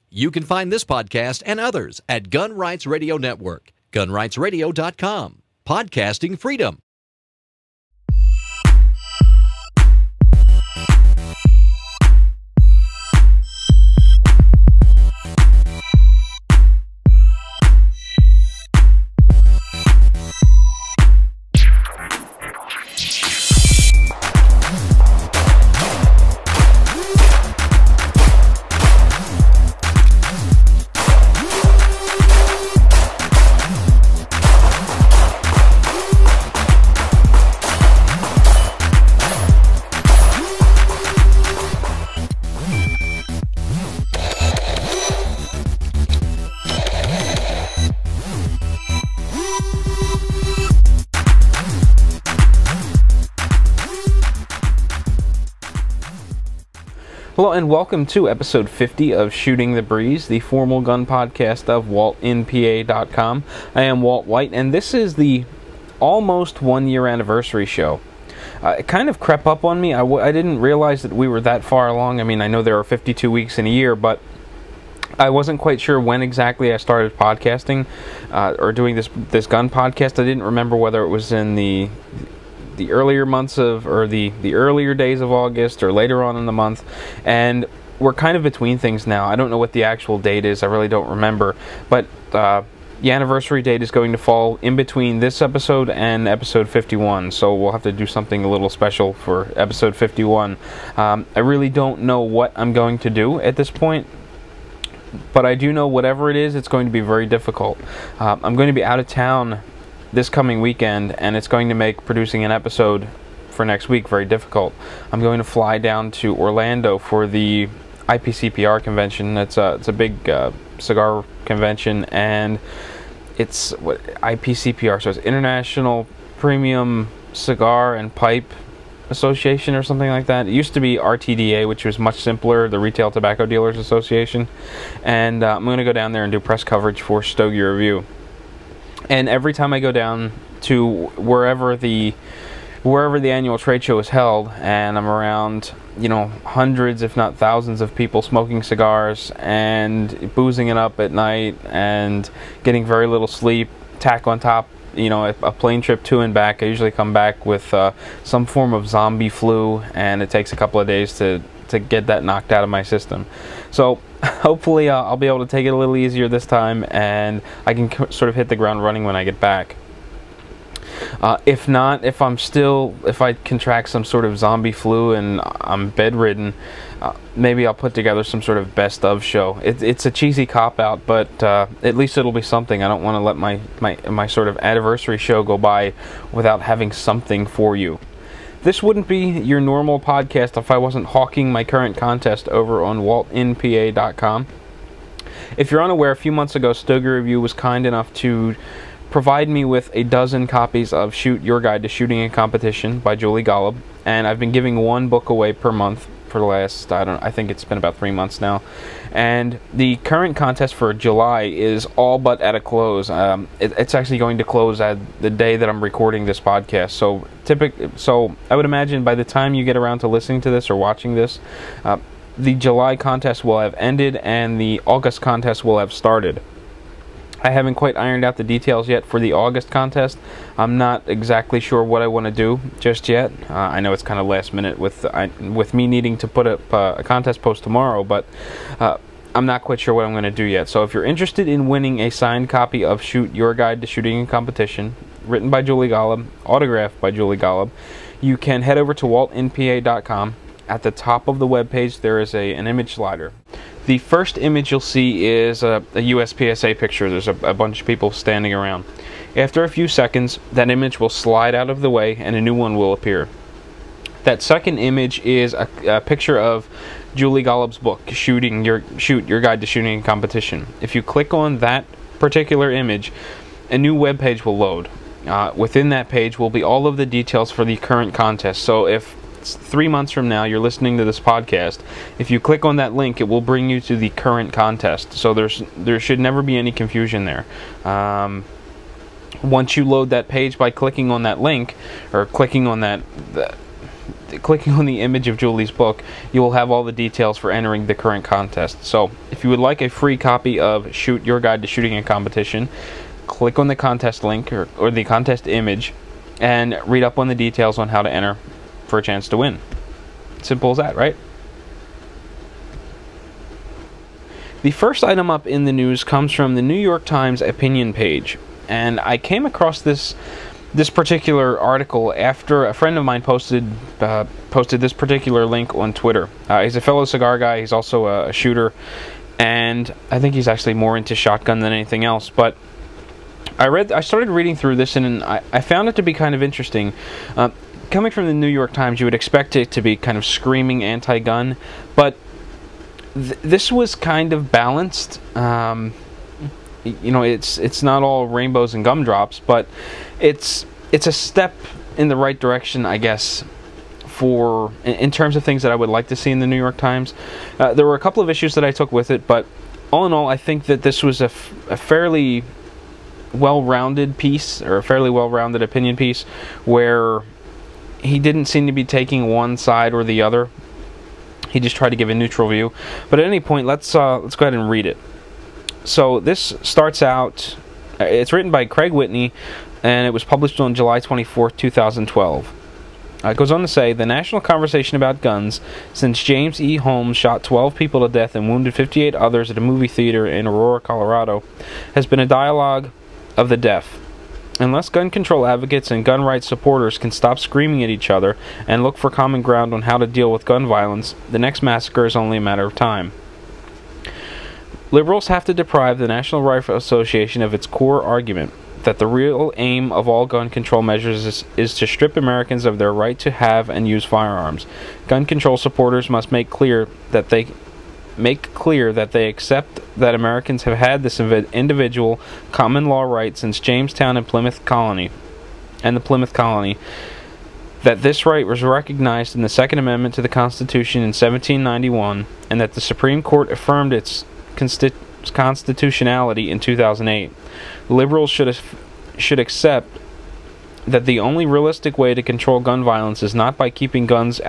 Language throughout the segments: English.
You can find this podcast and others at Gun Rights Radio Network, gunrightsradio.com. Podcasting freedom. Hello and welcome to episode 50 of Shooting the Breeze, the formal gun podcast of WaltInPA.com. I am Walt White, and this is the almost 1 year anniversary show. It kind of crept up on me. I didn't realize that we were that far along. I mean, I know there are 52 weeks in a year, but I wasn't quite sure when exactly I started podcasting or doing this gun podcast. I didn't remember whether it was in the earlier months of, or the earlier days of August, or later on in the month, and we're kind of between things now. I don't know what the actual date is. I really don't remember, but the anniversary date is going to fall in between this episode and episode 51, so we'll have to do something a little special for episode 51. I really don't know what I'm going to do at this point, but I do know whatever it is, it's going to be very difficult. I'm going to be out of town this coming weekend, and it's going to make producing an episode for next week very difficult. I'm going to fly down to Orlando for the IPCPR convention. It's a big cigar convention, and it's what IPCPR, so it's International Premium Cigar and Pipe Association or something like that. It used to be RTDA, which was much simpler, the Retail Tobacco Dealers Association, and I'm going to go down there and do press coverage for Stogie Review. And every time I go down to wherever the annual trade show is held, and I'm around, you know, hundreds if not thousands of people smoking cigars and boozing it up at night and getting very little sleep, tack on top, you know, a plane trip to and back. I usually come back with some form of zombie flu, and it takes a couple of days to get that knocked out of my system. So hopefully I'll be able to take it a little easier this time, and I can sort of hit the ground running when I get back. If not, if I contract some sort of zombie flu and I'm bedridden, maybe I'll put together some sort of best of show. It's a cheesy cop-out, but at least it'll be something. I don't want to let my sort of anniversary show go by without having something for you. This wouldn't be your normal podcast if I wasn't hawking my current contest over on WaltInPA.com. If you're unaware, a few months ago, Stogie Review was kind enough to provide me with a dozen copies of Shoot Your Guide to Shooting a Competition by Julie Golob, and I've been giving one book away per month for the last, I think it's been about 3 months now. And the current contest for July is all but at a close. It's actually going to close at the day that I'm recording this podcast. So I would imagine by the time you get around to listening to this or watching this, the July contest will have ended and the August contest will have started. I haven't quite ironed out the details yet for the August contest. I'm not exactly sure what I want to do just yet. I know it's kind of last minute with me needing to put up a contest post tomorrow, but I'm not quite sure what I'm going to do yet. So if you're interested in winning a signed copy of Shoot Your Guide to Shooting a Competition, written by Julie Golob, autographed by Julie Golob, you can head over to WaltInPA.com. At the top of the webpage, there is an image slider. The first image you'll see is a USPSA picture. There's a bunch of people standing around. After a few seconds, that image will slide out of the way and a new one will appear. That second image is a picture of Julie Golob's book, Shoot Your Guide to Shooting a Competition. If you click on that particular image, a new web page will load. Within that page will be all of the details for the current contest. So if 3 months from now you're listening to this podcast, if you click on that link, it will bring you to the current contest. So there should never be any confusion there. Once you load that page by clicking on that link, or clicking on that clicking on the image of Julie's book, you will have all the details for entering the current contest. So, if you would like a free copy of Your Guide to Shooting a Competition, click on the contest link or the contest image and read up on the details on how to enter for a chance to win. Simple as that, right? The first item up in the news comes from the New York Times opinion page, and I came across this particular article after a friend of mine posted this particular link on Twitter. He's a fellow cigar guy. He's also a shooter, and I think he's actually more into shotgun than anything else. But I started reading through this, and I found it to be kind of interesting. Coming from the New York Times, you would expect it to be kind of screaming anti-gun, but this was kind of balanced. You know, it's not all rainbows and gumdrops, but it's a step in the right direction, I guess, in terms of things that I would like to see in the New York Times. There were a couple of issues that I took with it, but all in all, I think that this was a fairly well-rounded piece, or a fairly well-rounded opinion piece, where he didn't seem to be taking one side or the other. He just tried to give a neutral view. But at any point, let's go ahead and read it. So this starts out, it's written by Craig Whitney, and it was published on July 24th, 2012. It goes on to say, the national conversation about guns, since James E. Holmes shot 12 people to death and wounded 58 others at a movie theater in Aurora, Colorado, has been a dialogue of the deaf. Unless gun control advocates and gun rights supporters can stop screaming at each other and look for common ground on how to deal with gun violence, the next massacre is only a matter of time. Liberals have to deprive the National Rifle Association of its core argument that the real aim of all gun control measures is to strip Americans of their right to have and use firearms. Gun control supporters must make clear that they accept that Americans have had this individual common law right since Jamestown and the Plymouth Colony, that this right was recognized in the Second Amendment to the Constitution in 1791, and that the Supreme Court affirmed its constitutionality in 2008. Liberals should accept that the only realistic way to control gun violence is not by keeping guns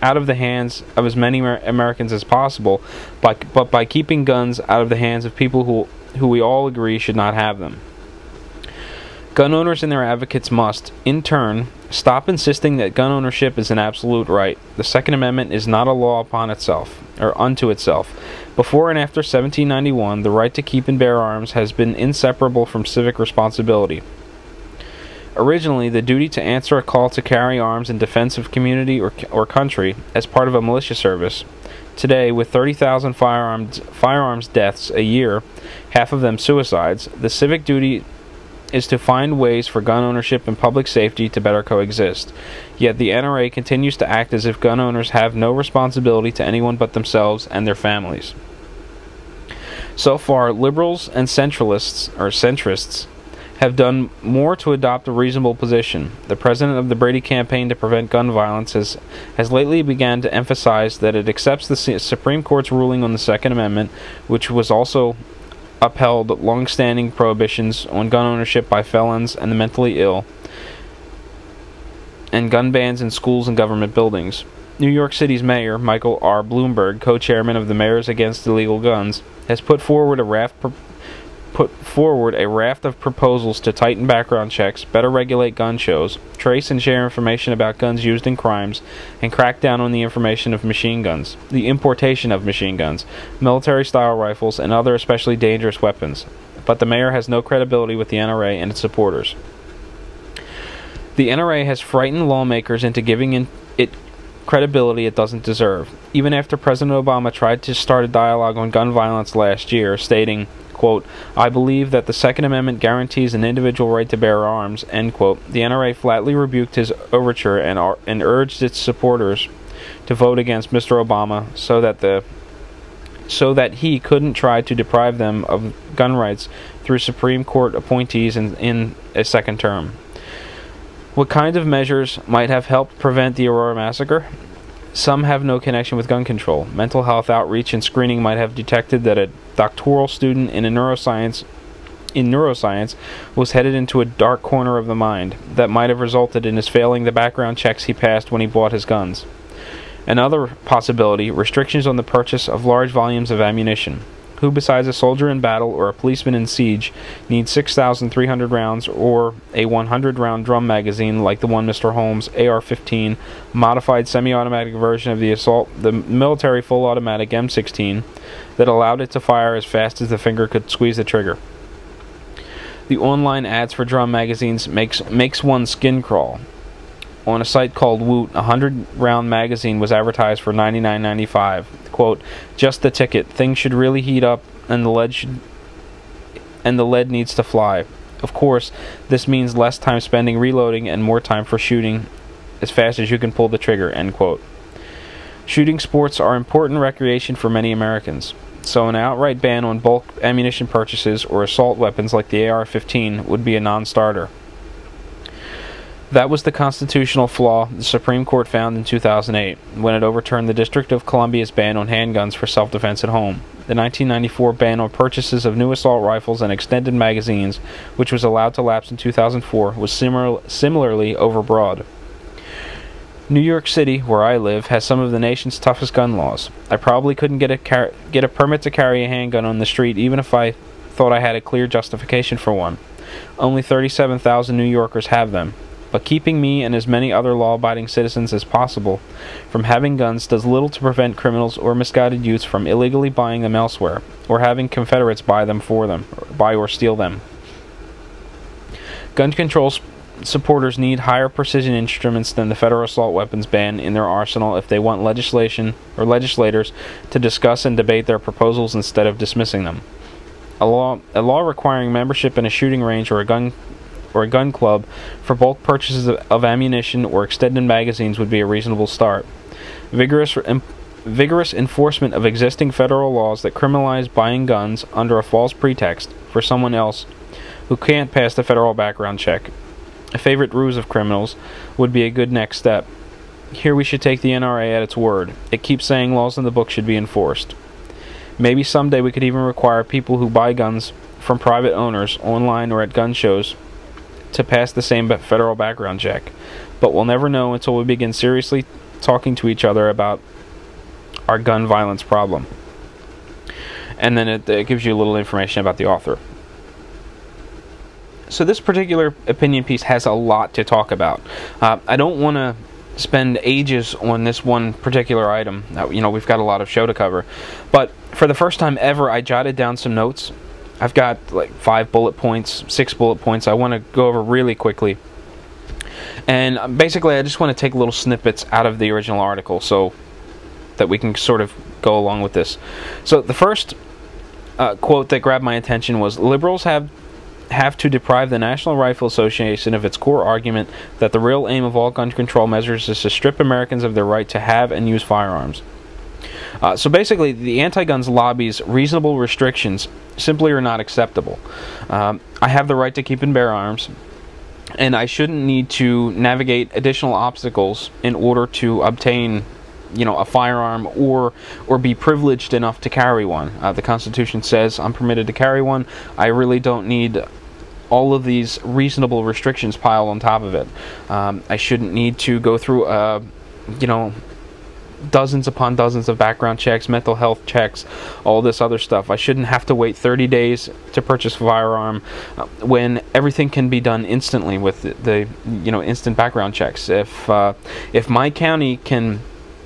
out of the hands of as many Americans as possible, but by keeping guns out of the hands of people who we all agree should not have them. Gun owners and their advocates must, in turn, stop insisting that gun ownership is an absolute right. The Second Amendment is not a law upon itself, or unto itself. Before and after 1791, the right to keep and bear arms has been inseparable from civic responsibility. Originally, the duty to answer a call to carry arms in defense of community or country as part of a militia service. Today, with 30,000 firearms deaths a year, half of them suicides, the civic duty is to find ways for gun ownership and public safety to better coexist. Yet the NRA continues to act as if gun owners have no responsibility to anyone but themselves and their families. So far, liberals and centrists have done more to adopt a reasonable position. The president of the Brady campaign to prevent gun violence has lately begun to emphasize that it accepts the Supreme Court's ruling on the Second Amendment, which was also upheld long-standing prohibitions on gun ownership by felons and the mentally ill, and gun bans in schools and government buildings. New York City's mayor, Michael R. Bloomberg, co-chairman of the Mayors Against Illegal Guns, has put forward a raft of proposals to tighten background checks, better regulate gun shows, trace and share information about guns used in crimes, and crack down on the information of machine guns, the importation of machine guns, military-style rifles, and other especially dangerous weapons. But the mayor has no credibility with the NRA and its supporters. The NRA has frightened lawmakers into giving it credibility it doesn't deserve. Even after President Obama tried to start a dialogue on gun violence last year, stating, quote, "I believe that the Second Amendment guarantees an individual right to bear arms," end quote, the NRA flatly rebuked his overture and urged its supporters to vote against Mr. Obama so that he couldn't try to deprive them of gun rights through Supreme Court appointees in a second term. What kinds of measures might have helped prevent the Aurora massacre? Some have no connection with gun control. Mental health outreach and screening might have detected that a doctoral student in neuroscience in neuroscience was headed into a dark corner of the mind that might have resulted in his failing the background checks he passed when he bought his guns. Another possibility, restrictions on the purchase of large volumes of ammunition. Who besides a soldier in battle or a policeman in siege needs 6,300 rounds or a 100-round drum magazine like the one Mr. Holmes' AR-15 modified semi-automatic version of the military full automatic M16 that allowed it to fire as fast as the finger could squeeze the trigger? The online ads for drum magazines makes one's skin crawl. On a site called Woot, a 100-round magazine was advertised for $99.95. Quote, "Just the ticket. Things should really heat up, and the lead needs to fly. Of course, this means less time spending reloading and more time for shooting as fast as you can pull the trigger." End quote. Shooting sports are important recreation for many Americans, so an outright ban on bulk ammunition purchases or assault weapons like the AR-15 would be a non-starter. That was the constitutional flaw the Supreme Court found in 2008, when it overturned the District of Columbia's ban on handguns for self-defense at home. The 1994 ban on purchases of new assault rifles and extended magazines, which was allowed to lapse in 2004, was similarly overbroad. New York City, where I live, has some of the nation's toughest gun laws. I probably couldn't get a permit to carry a handgun on the street even if I thought I had a clear justification for one. Only 37,000 New Yorkers have them. But keeping me and as many other law-abiding citizens as possible from having guns does little to prevent criminals or misguided youths from illegally buying them elsewhere, or having Confederates buy them for them, or buy or steal them. Gun control supporters need higher precision instruments than the federal assault weapons ban in their arsenal if they want legislation or legislators to discuss and debate their proposals instead of dismissing them. A law requiring membership in a shooting range or a gun club for bulk purchases of ammunition or extended magazines would be a reasonable start. Vigorous enforcement of existing federal laws that criminalize buying guns under a false pretext for someone else who can't pass the federal background check, a favorite ruse of criminals, would be a good next step. Here we should take the NRA at its word. It keeps saying laws in the book should be enforced. Maybe someday we could even require people who buy guns from private owners, online or at gun shows, to pass the same federal background check. But we'll never know until we begin seriously talking to each other about our gun violence problem. And then it gives you a little information about the author. So this particular opinion piece has a lot to talk about. I don't want to spend ages on this one particular item. We've got a lot of show to cover. But for the first time ever, I jotted down some notes. I've got like 5 bullet points, 6 bullet points I want to go over really quickly. And basically I just want to take little snippets out of the original article so that we can sort of go along with this. So the first quote that grabbed my attention was, "Liberals have to deprive the National Rifle Association of its core argument that the real aim of all gun control measures is to strip Americans of their right to have and use firearms." So basically, the anti-guns lobby's reasonable restrictions simply are not acceptable. I have the right to keep and bear arms, and I shouldn't need to navigate additional obstacles in order to obtain, a firearm or be privileged enough to carry one. The Constitution says I'm permitted to carry one. I really don't need all of these reasonable restrictions piled on top of it. I shouldn't need to go through, dozens upon dozens of background checks, mental health checks, all this other stuff. I shouldn't have to wait 30 days to purchase a firearm when everything can be done instantly with the instant background checks. If my county can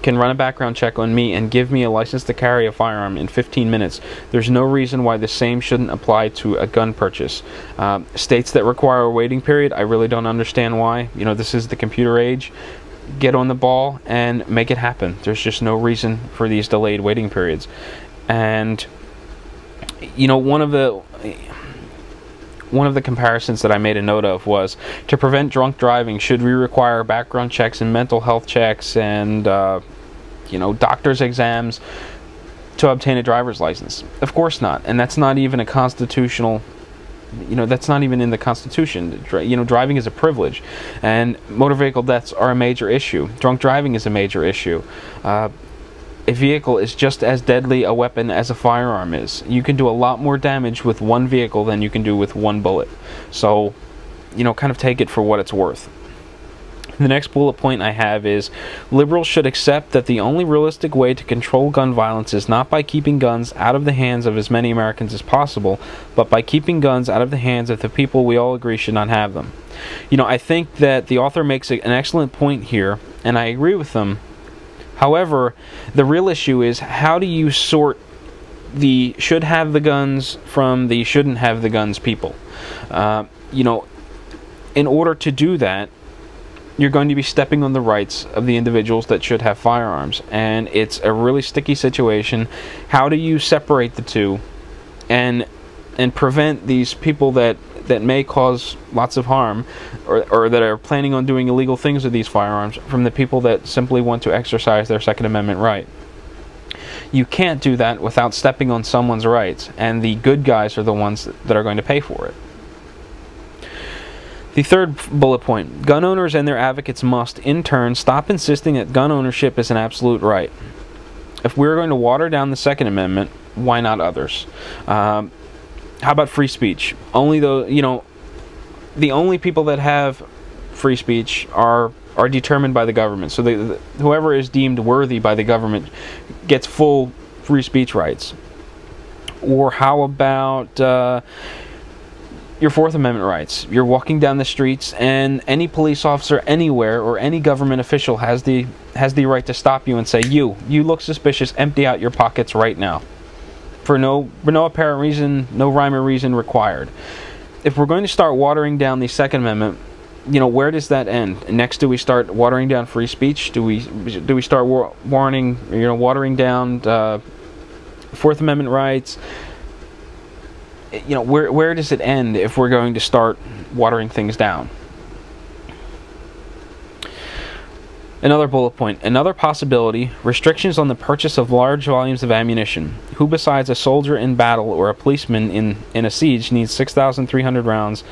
run a background check on me and give me a license to carry a firearm in 15 minutes, there's no reason why the same shouldn't apply to a gun purchase. States that require a waiting period, I really don't understand why. This is the computer age. Get on the ball and make it happen. There's just no reason for these delayed waiting periods. And one of the comparisons that I made a note of was, to prevent drunk driving, should we require background checks and mental health checks and doctor's exams to obtain a driver's license? Of course not. And that's not even a constitutional, that's not even in the Constitution. Driving is a privilege, and motor vehicle deaths are a major issue. Drunk driving is a major issue. a vehicle is just as deadly a weapon as a firearm is. You can do a lot more damage with one vehicle than you can do with one bullet. So, you know, kind of take it for what it's worth. The next bullet point I have is, liberals should accept that the only realistic way to control gun violence is not by keeping guns out of the hands of as many Americans as possible, but by keeping guns out of the hands of the people we all agree should not have them. You know, I think that the author makes an excellent point here, and I agree with them. However, the real issue is, how do you sort the should have the guns from the shouldn't have the guns people? You know, in order to do that, you're going to be stepping on the rights of the individuals that should have firearms, and it's a really sticky situation. How do you separate the two and prevent these people that may cause lots of harm, or that are planning on doing illegal things with these firearms, from the people that simply want to exercise their Second Amendment right? You can't do that without stepping on someone's rights, and the good guys are the ones that are going to pay for it. The third bullet point, gun owners and their advocates must, in turn, stop insisting that gun ownership is an absolute right. If we're going to water down the Second Amendment, why not others? How about free speech? Only the only people that have free speech are determined by the government. So whoever is deemed worthy by the government gets full free speech rights. Or how about your Fourth Amendment rights? You're walking down the streets, and any police officer anywhere or any government official has the right to stop you and say, you look suspicious, empty out your pockets right now. For no apparent reason, no rhyme or reason required. If we're going to start watering down the Second Amendment, you know, where does that end? Next, do we start watering down free speech? Do we start watering down Fourth Amendment rights? You know, where does it end if we're going to start watering things down? Another bullet point. Another possibility, restrictions on the purchase of large volumes of ammunition. Who besides a soldier in battle or a policeman in a siege needs 6,300 rounds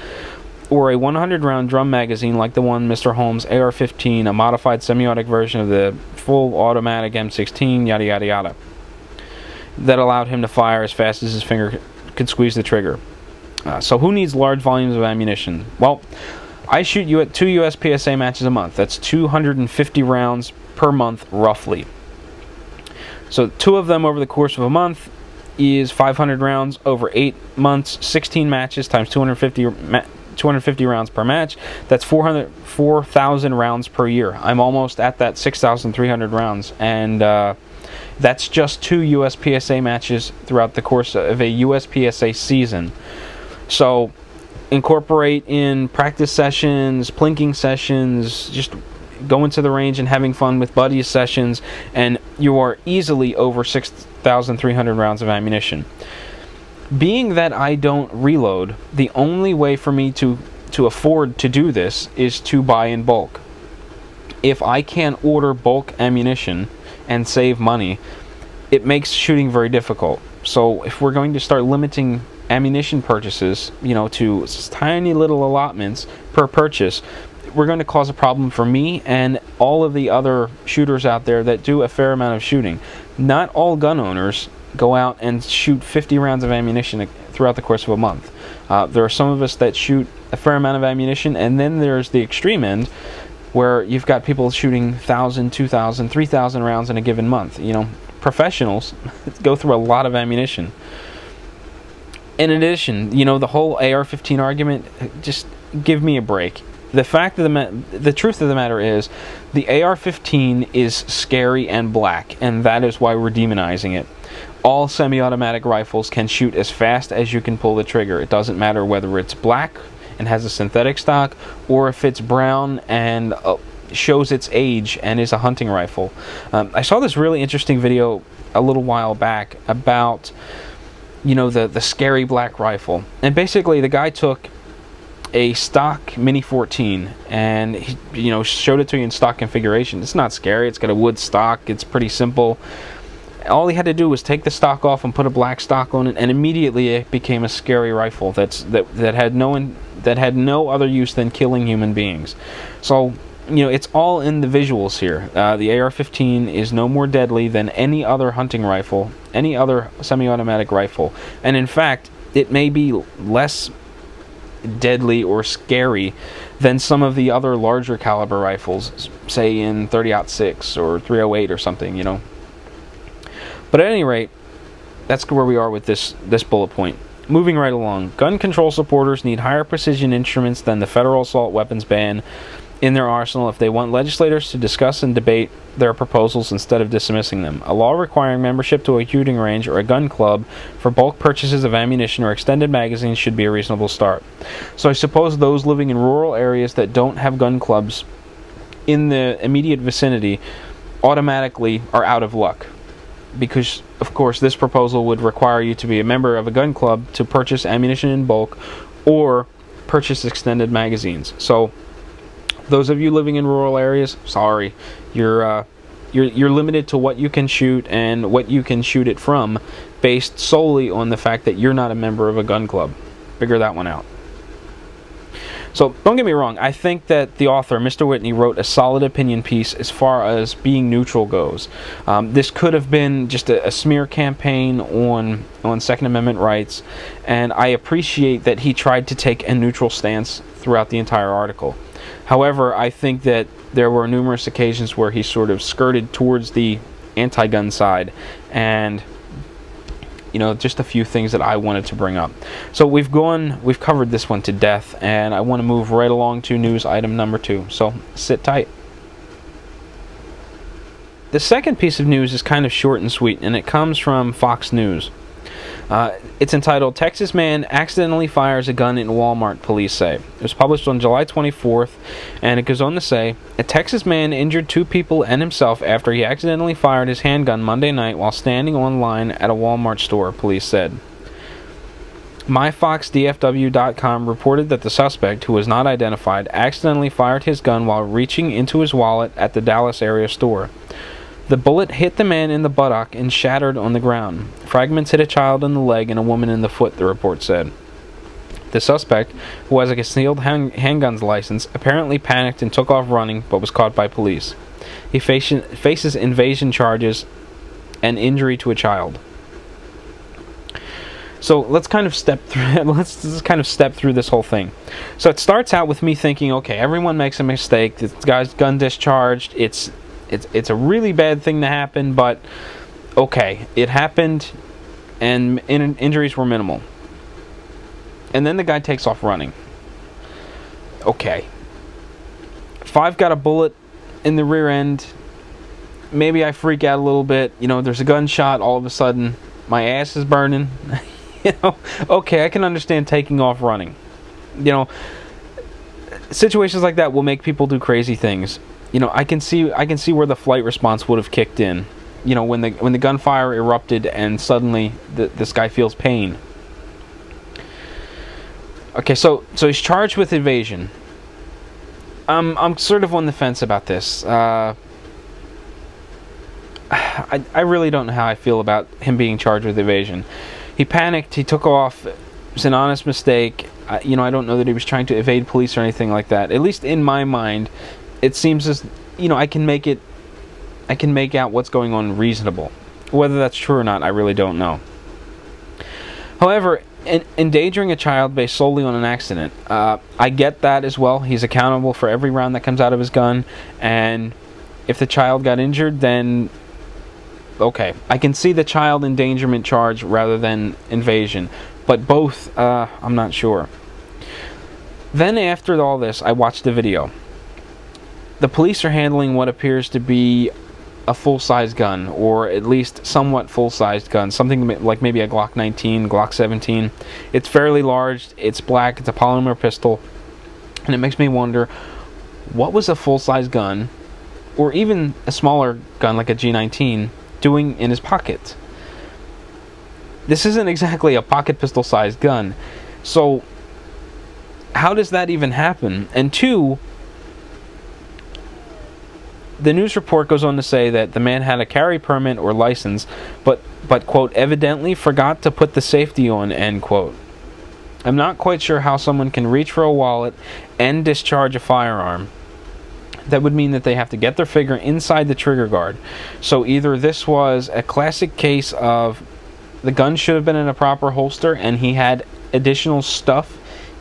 or a 100-round drum magazine like the one Mr. Holmes' AR-15, a modified semi-automatic version of the full automatic M16, yada yada yada, that allowed him to fire as fast as his finger could squeeze the trigger? So who needs large volumes of ammunition? Well, I shoot you at 2 USPSA matches a month. That's 250 rounds per month, roughly. So 2 of them over the course of a month is 500 rounds over 8 months, 16 matches times 250 rounds per match. That's 4,000 rounds per year. I'm almost at that 6,300 rounds, and that's just 2 USPSA matches throughout the course of a USPSA season. So incorporate in practice sessions, plinking sessions, just going to the range and having fun with buddies sessions, and you are easily over 6,300 rounds of ammunition. Being that I don't reload, the only way for me to afford to do this is to buy in bulk. If I can't order bulk ammunition and save money, it makes shooting very difficult. So if we're going to start limiting ammunition purchases, you know, to tiny little allotments per purchase, we're going to cause a problem for me and all of the other shooters out there that do a fair amount of shooting. Not all gun owners go out and shoot 50 rounds of ammunition throughout the course of a month. There are some of us that shoot a fair amount of ammunition, and then there's the extreme end where you've got people shooting 1,000, 2,000, 3,000 rounds in a given month. You know, professionals go through a lot of ammunition. In addition, you know, the whole AR-15 argument, just give me a break. The truth of the matter is, the AR-15 is scary and black, and that is why we're demonizing it. All semi-automatic rifles can shoot as fast as you can pull the trigger. It doesn't matter whether it's black and has a synthetic stock, or if it's brown and shows its age and is a hunting rifle. I saw this really interesting video a little while back about, you know, the scary black rifle. And basically the guy took a stock Mini 14 and he, you know, showed it to you in stock configuration. It's not scary. It's got a wood stock. It's pretty simple. All he had to do was take the stock off and put a black stock on it, and immediately it became a scary rifle that had no other use than killing human beings. So it's all in the visuals here. The AR-15 is no more deadly than any other hunting rifle, any other semi-automatic rifle. And in fact, it may be less deadly or scary than some of the other larger caliber rifles, say in 30-06 or 308 or something, But at any rate, that's where we are with this bullet point. Moving right along, gun control supporters need higher precision instruments than the federal assault weapons ban in their arsenal if they want legislators to discuss and debate their proposals instead of dismissing them. A law requiring membership to a shooting range or a gun club for bulk purchases of ammunition or extended magazines should be a reasonable start. So I suppose those living in rural areas that don't have gun clubs in the immediate vicinity automatically are out of luck. Because, of course, this proposal would require you to be a member of a gun club to purchase ammunition in bulk or purchase extended magazines. So those of you living in rural areas, sorry, you're limited to what you can shoot and what you can shoot it from, based solely on the fact that you're not a member of a gun club. Figure that one out. So don't get me wrong, I think that the author, Mr. Whitney, wrote a solid opinion piece as far as being neutral goes. This could have been just a smear campaign on Second Amendment rights, and I appreciate that he tried to take a neutral stance throughout the entire article. However, I think that there were numerous occasions where he sort of skirted towards the anti-gun side, and just a few things that I wanted to bring up. So we've covered this one to death, and I want to move right along to news item number 2. So sit tight. The second piece of news is kind of short and sweet, and it comes from Fox News. It's entitled, "Texas Man Accidentally Fires a Gun in Walmart, Police Say." It was published on July 24th, and it goes on to say, "A Texas man injured 2 people and himself after he accidentally fired his handgun Monday night while standing on line at a Walmart store," police said. MyFoxDFW.com reported that the suspect, who was not identified, accidentally fired his gun while reaching into his wallet at the Dallas area store. The bullet hit the man in the buttock and shattered on the ground. Fragments hit a child in the leg and a woman in the foot, the report said. The suspect, who has a concealed handguns license, apparently panicked and took off running, but was caught by police. He faces invasion charges and injury to a child. So let's kind of step through this whole thing. So it starts out with me thinking, okay, everyone makes a mistake. This guy's gun discharged. It's a really bad thing to happen, but okay, it happened, and injuries were minimal. And then the guy takes off running. Okay. If I've got a bullet in the rear end, maybe I freak out a little bit. There's a gunshot, all of a sudden, my ass is burning. Okay, I can understand taking off running. Situations like that will make people do crazy things. I can see where the flight response would have kicked in. When the gunfire erupted and suddenly this guy feels pain. Okay, so he's charged with evasion. I'm sort of on the fence about this. I really don't know how I feel about him being charged with evasion. He panicked. He took off. It was an honest mistake. I don't know that he was trying to evade police or anything like that. At least in my mind, it seems as I can make out what's going on reasonable. Whether that's true or not, I really don't know. However, endangering a child based solely on an accident, I get that as well. He's accountable for every round that comes out of his gun, and if the child got injured, then okay, I can see the child endangerment charge rather than invasion, but both, I'm not sure. Then after all this, I watched the video. The police are handling what appears to be a full-size gun, or at least somewhat full-sized gun, something like maybe a Glock 19, Glock 17. It's fairly large, it's black, it's a polymer pistol, and it makes me wonder, what was a full-size gun, or even a smaller gun like a G19, doing in his pocket? This isn't exactly a pocket pistol-sized gun, so how does that even happen? And two, the news report goes on to say that the man had a carry permit or license, but quote, evidently forgot to put the safety on, end quote. I'm not quite sure how someone can reach for a wallet and discharge a firearm. that would mean that they have to get their finger inside the trigger guard. So either this was a classic case of the gun should have been in a proper holster and he had additional stuff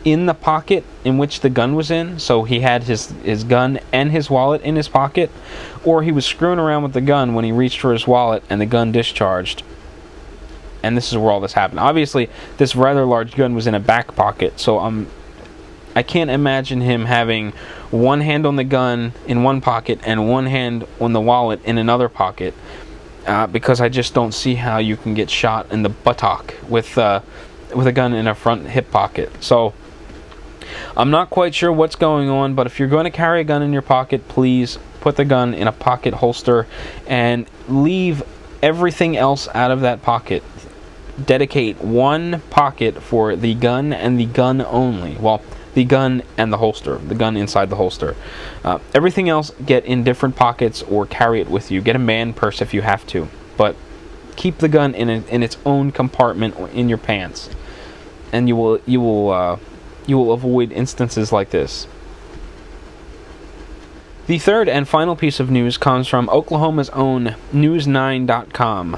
in the pocket in which the gun was in, so he had his gun and his wallet in his pocket, or he was screwing around with the gun when he reached for his wallet and the gun discharged. And this is where all this happened. Obviously, this rather large gun was in a back pocket, so I can't imagine him having one hand on the gun in one pocket and one hand on the wallet in another pocket, because I just don't see how you can get shot in the buttock with a gun in a front hip pocket. So I'm not quite sure what's going on, but if you're going to carry a gun in your pocket, please put the gun in a pocket holster and leave everything else out of that pocket. Dedicate one pocket for the gun and the gun only. Well, the gun and the holster, the gun inside the holster. Everything else get in different pockets or carry it with you. Get a man purse if you have to, but keep the gun in its own compartment in your pants, and you will avoid instances like this. The third and final piece of news comes from Oklahoma's own News9.com.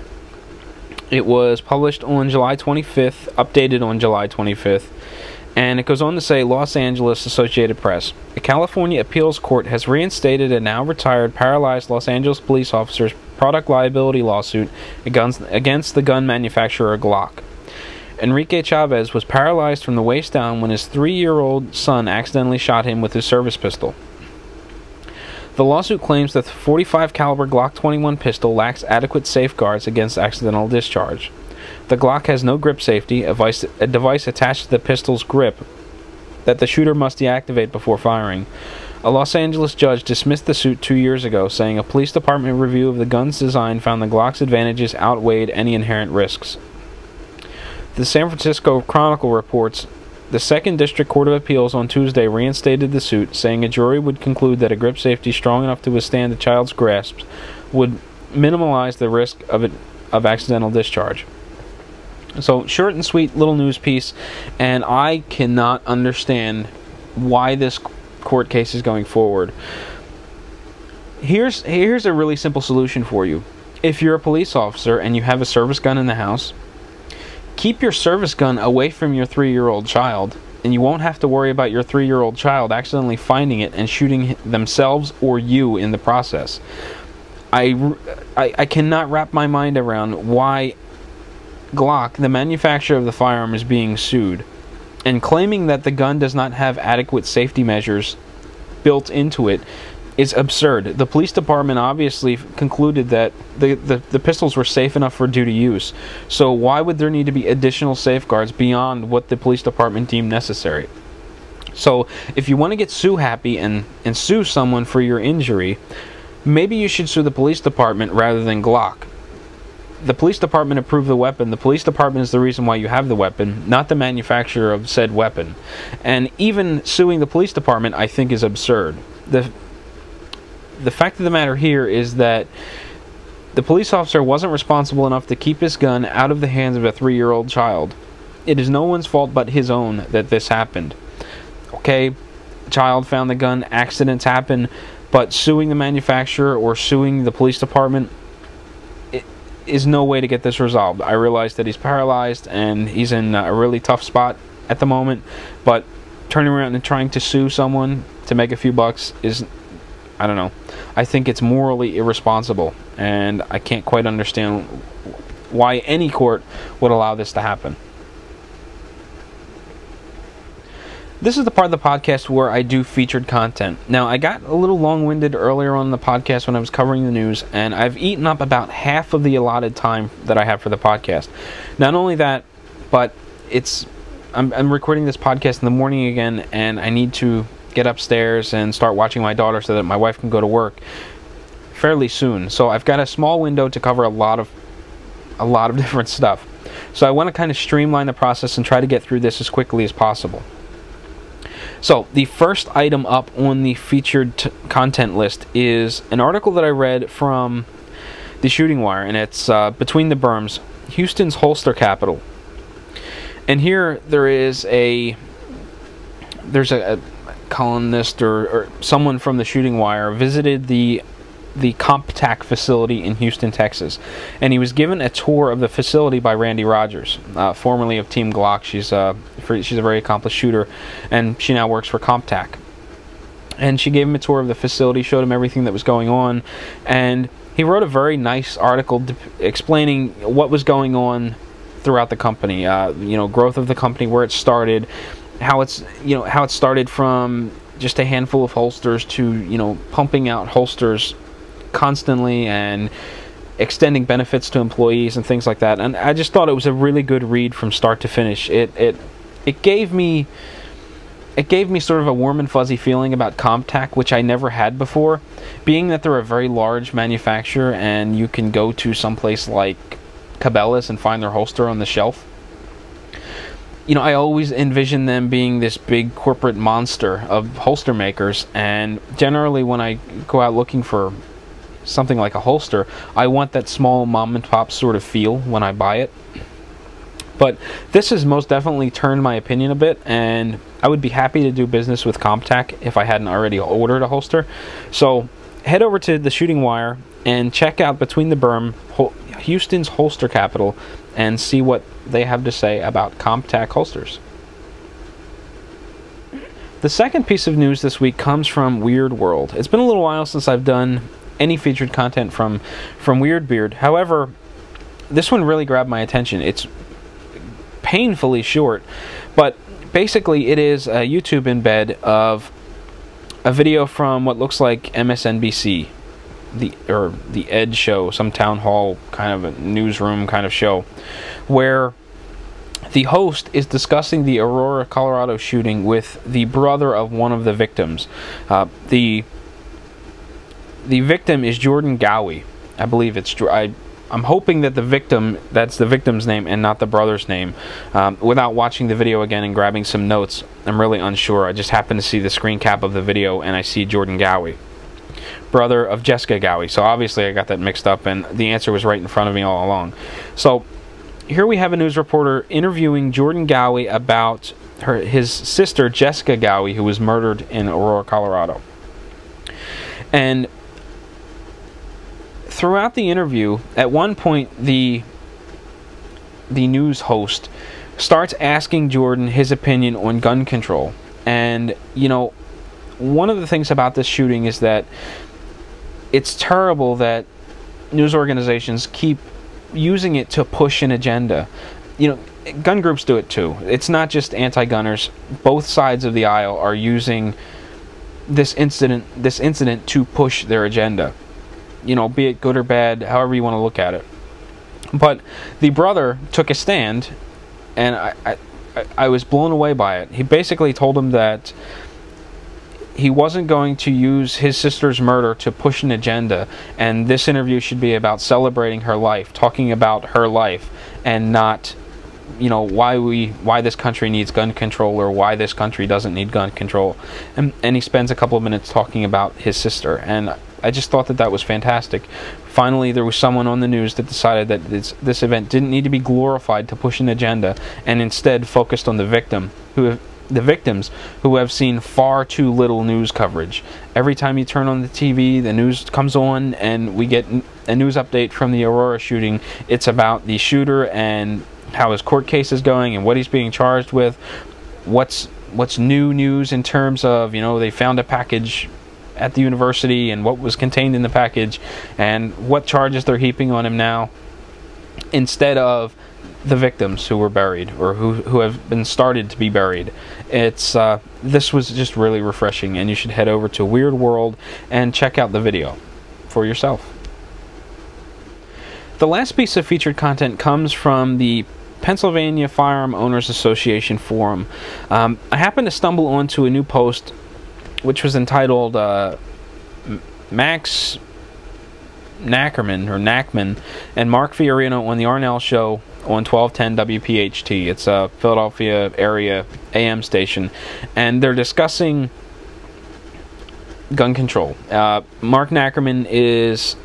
It was published on July 25th, updated on July 25th, and it goes on to say, Los Angeles Associated Press. A California appeals court has reinstated a now retired paralyzed Los Angeles police officer's product liability lawsuit against the gun manufacturer Glock. Enrique Chavez was paralyzed from the waist down when his 3-year-old son accidentally shot him with his service pistol. The lawsuit claims that the .45 caliber Glock 21 pistol lacks adequate safeguards against accidental discharge. The Glock has no grip safety, a device attached to the pistol's grip that the shooter must deactivate before firing. A Los Angeles judge dismissed the suit 2 years ago, saying a police department review of the gun's design found the Glock's advantages outweighed any inherent risks. The San Francisco Chronicle reports the 2nd District Court of Appeals on Tuesday reinstated the suit, saying a jury would conclude that a grip safety strong enough to withstand the child's grasp would minimize the risk of accidental discharge. So, short and sweet little news piece, and I cannot understand why this court case is going forward. Here's a really simple solution for you. If you're a police officer and you have a service gun in the house, keep your service gun away from your 3-year-old child, and you won't have to worry about your 3-year-old child accidentally finding it and shooting themselves or you in the process. I cannot wrap my mind around why Glock, the manufacturer of the firearm, is being sued, and claiming that the gun does not have adequate safety measures built into it is absurd. The police department obviously concluded that the pistols were safe enough for duty use, so why would there need to be additional safeguards beyond what the police department deemed necessary? So if you want to get sue happy and sue someone for your injury, maybe you should sue the police department rather than Glock. The police department approved the weapon. The police department is the reason why you have the weapon, not the manufacturer of said weapon. And even suing the police department, I think, is absurd. The fact of the matter here is that the police officer wasn't responsible enough to keep his gun out of the hands of a 3-year-old child. It is no one's fault but his own that this happened. Okay, the child found the gun, accidents happen, but suing the manufacturer or suing the police department is no way to get this resolved. I realize that he's paralyzed and he's in a really tough spot at the moment, but turning around and trying to sue someone to make a few bucks is, I don't know. I think it's morally irresponsible, and I can't quite understand why any court would allow this to happen. This is the part of the podcast where I do featured content. Now, I got a little long-winded earlier on in the podcast when I was covering the news, and I've eaten up about half of the allotted time that I have for the podcast. Not only that, but I'm recording this podcast in the morning again, and I need to get upstairs and start watching my daughter so that my wife can go to work fairly soon. So I've got a small window to cover a lot of different stuff. So I want to kind of streamline the process and try to get through this as quickly as possible. So, the first item up on the featured content list is an article that I read from the Shooting Wire, and it's Between the Berms, Houston's Holster Capital. And here there's a columnist or someone from the Shooting Wire visited the CompTac facility in Houston, Texas, and he was given a tour of the facility by Randy Rogers, formerly of Team Glock. She's a very accomplished shooter, and she now works for CompTac. And she gave him a tour of the facility, showed him everything that was going on, and he wrote a very nice article explaining what was going on throughout the company. Growth of the company, where it started, how it started from just a handful of holsters to pumping out holsters constantly and extending benefits to employees and things like that. And I just thought it was a really good read from start to finish. It gave me sort of a warm and fuzzy feeling about CompTac, which I never had before, being that they're a very large manufacturer and you can go to someplace like Cabela's and find their holster on the shelf. I always envision them being this big corporate monster of holster makers, and generally when I go out looking for something like a holster, I want that small mom and pop sort of feel when I buy it. But this has most definitely turned my opinion a bit, and I would be happy to do business with CompTac if I hadn't already ordered a holster. So head over to the Shooting Wire and check out Between the Berm, Houston's holster capital, and see what they have to say about CompTac holsters. The second piece of news this week comes from Weerd World. It's been a little while since I've done any featured content from Weerd Beard. However, this one really grabbed my attention. It's painfully short, but basically it is a YouTube embed of a video from what looks like MSNBC, the Ed show, some town hall kind of a newsroom kind of show, where the host is discussing the Aurora, Colorado shooting with the brother of one of the victims. The victim is Jordan Gowie. I believe it's I'm hoping that that's the victim's name and not the brother's name. Without watching the video again and grabbing some notes, I'm really unsure. I just happened to see the screen cap of the video and I see Jordan Gowie, brother of Jessica Gowie. So obviously I got that mixed up, and the answer was right in front of me all along. So here we have a news reporter interviewing Jordan Gowie about his sister Jessica Gowie, who was murdered in Aurora, Colorado. And throughout the interview, at one point the news host starts asking Jordan his opinion on gun control. And one of the things about this shooting is that it's terrible that news organizations keep using it to push an agenda. Gun groups do it too. It's not just anti-gunners. Both sides of the aisle are using this incident to push their agenda. Be it good or bad, however you want to look at it. But the brother took a stand, and I was blown away by it. He basically told him that he wasn't going to use his sister's murder to push an agenda, and this interview should be about celebrating her life, talking about her life, and not why this country needs gun control or why this country doesn't need gun control. And he spends a couple of minutes talking about his sister, and I just thought that was fantastic. Finally, there was someone on the news that decided that this event didn't need to be glorified to push an agenda, and instead focused on the victims who have seen far too little news coverage. Every time you turn on the TV, the news comes on, and we get a news update from the Aurora shooting. It's about the shooter and how his court case is going and what he's being charged with. What's new news in terms of, they found a package at the university and what was contained in the package and what charges they're heaping on him now, instead of the victims who were buried or who have been started to be buried. This was just really refreshing, and you should head over to Weerd World and check out the video for yourself. The last piece of featured content comes from the Pennsylvania Firearm Owners Association forum. I happened to stumble onto a new post which was entitled Max Nacheman and Mark Fiorino on the Arnel Show on 1210 WPHT. It's a Philadelphia area AM station, and they're discussing gun control. Mark Nacheman is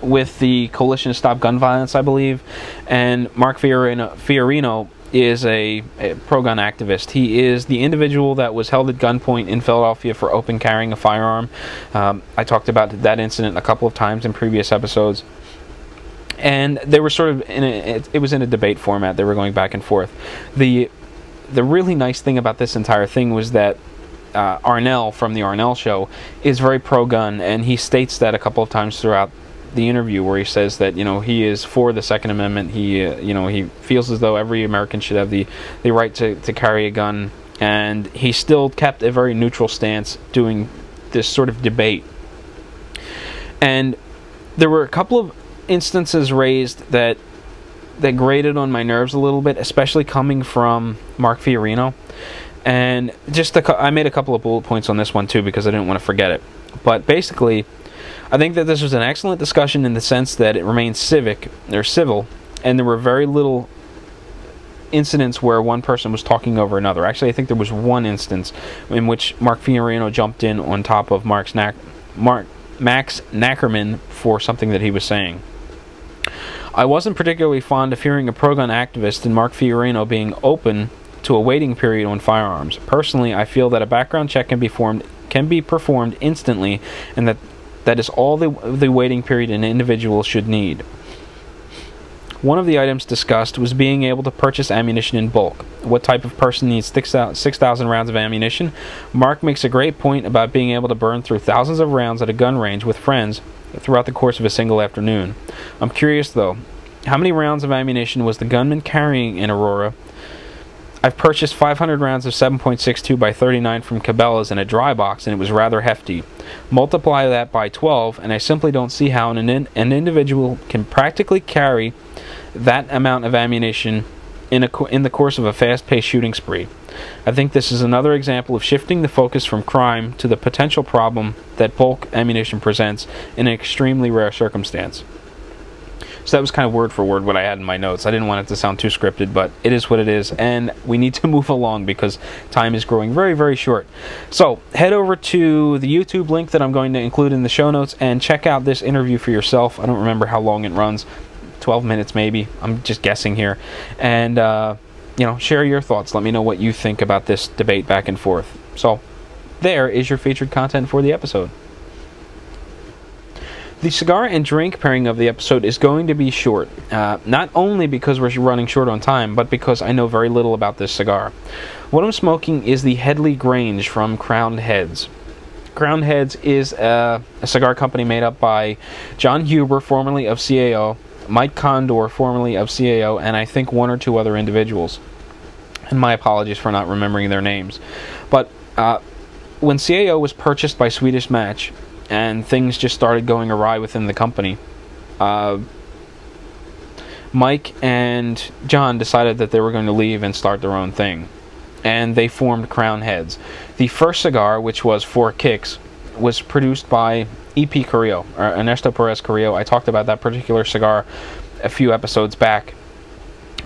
with the Coalition to Stop Gun Violence, I believe, and Mark Fiorino is a pro-gun activist. He is the individual that was held at gunpoint in Philadelphia for open carrying a firearm. I talked about that incident a couple of times in previous episodes. And they were sort of it was in a debate format. They were going back and forth. The really nice thing about this entire thing was that Arnel from the Arnel Show is very pro-gun, and he states that a couple of times throughout the interview, where he says that, you know, he is for the Second Amendment. He you know, he feels as though every American should have the right to carry a gun, and he still kept a very neutral stance doing this sort of debate. And there were a couple of instances raised that grated on my nerves a little bit, especially coming from Mark Fiorino. And just I made a couple of bullet points on this one too, because I didn't want to forget it. But basically, I think that this was an excellent discussion in the sense that it remained civil, and there were very little incidents where one person was talking over another. Actually, I think there was one instance in which Mark Fiorino jumped in on top of Max Nacheman for something that he was saying. I wasn't particularly fond of hearing a pro-gun activist and Mark Fiorino being open to a waiting period on firearms. Personally, I feel that a background check can be performed instantly, and that is all the waiting period an individual should need. One of the items discussed was being able to purchase ammunition in bulk. What type of person needs 6,000 rounds of ammunition? Mark makes a great point about being able to burn through thousands of rounds at a gun range with friends throughout the course of a single afternoon. I'm curious though, how many rounds of ammunition was the gunman carrying in Aurora? I've purchased 500 rounds of 7.62 by 39 from Cabela's in a dry box, and it was rather hefty. Multiply that by 12, and I simply don't see how an individual can practically carry that amount of ammunition in the course of a fast-paced shooting spree. I think this is another example of shifting the focus from crime to the potential problem that bulk ammunition presents in an extremely rare circumstance. So that was kind of word for word what I had in my notes. I didn't want it to sound too scripted, but it is what it is, and we need to move along because time is growing very, very short. So head over to the YouTube link that I'm going to include in the show notes and check out this interview for yourself. I don't remember how long it runs, 12 minutes maybe. I'm just guessing here. And, you know, share your thoughts. Let me know what you think about this debate back and forth. So there is your featured content for the episode. The cigar and drink pairing of the episode is going to be short, not only because we're running short on time, but because I know very little about this cigar. What I'm smoking is the Headley Grange from Crowned Heads. Crowned Heads is a cigar company made up by John Huber, formerly of CAO, Mike Condor, formerly of CAO, and I think one or two other individuals. And my apologies for not remembering their names. But when CAO was purchased by Swedish Match, and things just started going awry within the company, Mike and John decided that they were going to leave and start their own thing. And they formed Crowned Heads. The first cigar, which was 4 Kicks, was produced by E.P. Carrillo, or Ernesto Perez Carrillo. I talked about that particular cigar a few episodes back.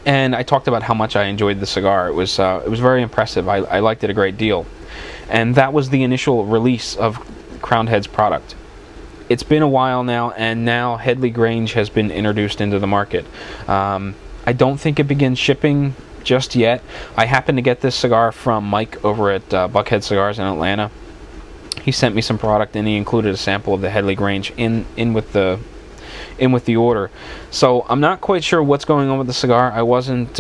And I talked about how much I enjoyed the cigar. It was very impressive. I liked it a great deal. And that was the initial release of Crowned Heads product. It's been a while now, and now Headley Grange has been introduced into the market. I don't think it begins shipping just yet. I happened to get this cigar from Mike over at Buckhead Cigars in Atlanta. He sent me some product, and he included a sample of the Headley Grange in with the order. So I'm not quite sure what's going on with the cigar. I wasn't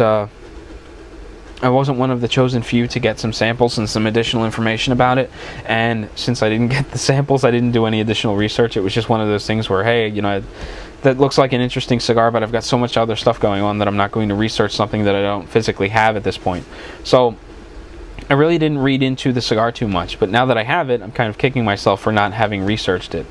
one of the chosen few to get some samples and some additional information about it, and since I didn't get the samples, I didn't do any additional research. It was just one of those things where, hey, you know, that looks like an interesting cigar, but I've got so much other stuff going on that I'm not going to research something that I don't physically have at this point. So I really didn't read into the cigar too much, but now that I have it, I'm kind of kicking myself for not having researched it.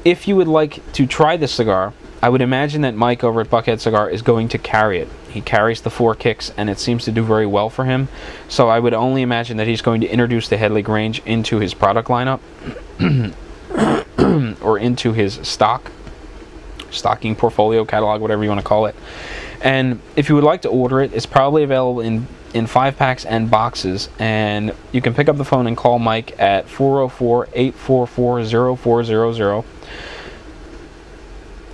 If you would like to try this cigar, I would imagine that Mike over at Buckhead Cigar is going to carry it. He carries the 4 Kicks, and it seems to do very well for him. So I would only imagine that he's going to introduce the Headley Grange into his product lineup, or into his stocking portfolio, catalog, whatever you want to call it. And if you would like to order it, it's probably available in 5-packs and boxes. And you can pick up the phone and call Mike at 404-844-0400.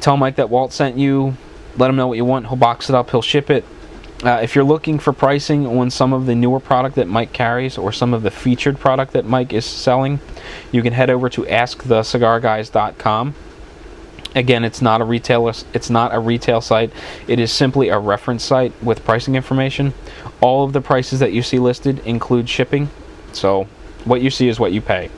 Tell Mike that Walt sent you. Let him know what you want. He'll box it up. He'll ship it. If you're looking for pricing on some of the newer product that Mike carries or some of the featured product that Mike is selling, you can head over to askthecigarguys.com. Again, it's not a retail site. It is simply a reference site with pricing information. All of the prices that you see listed include shipping, so what you see is what you pay.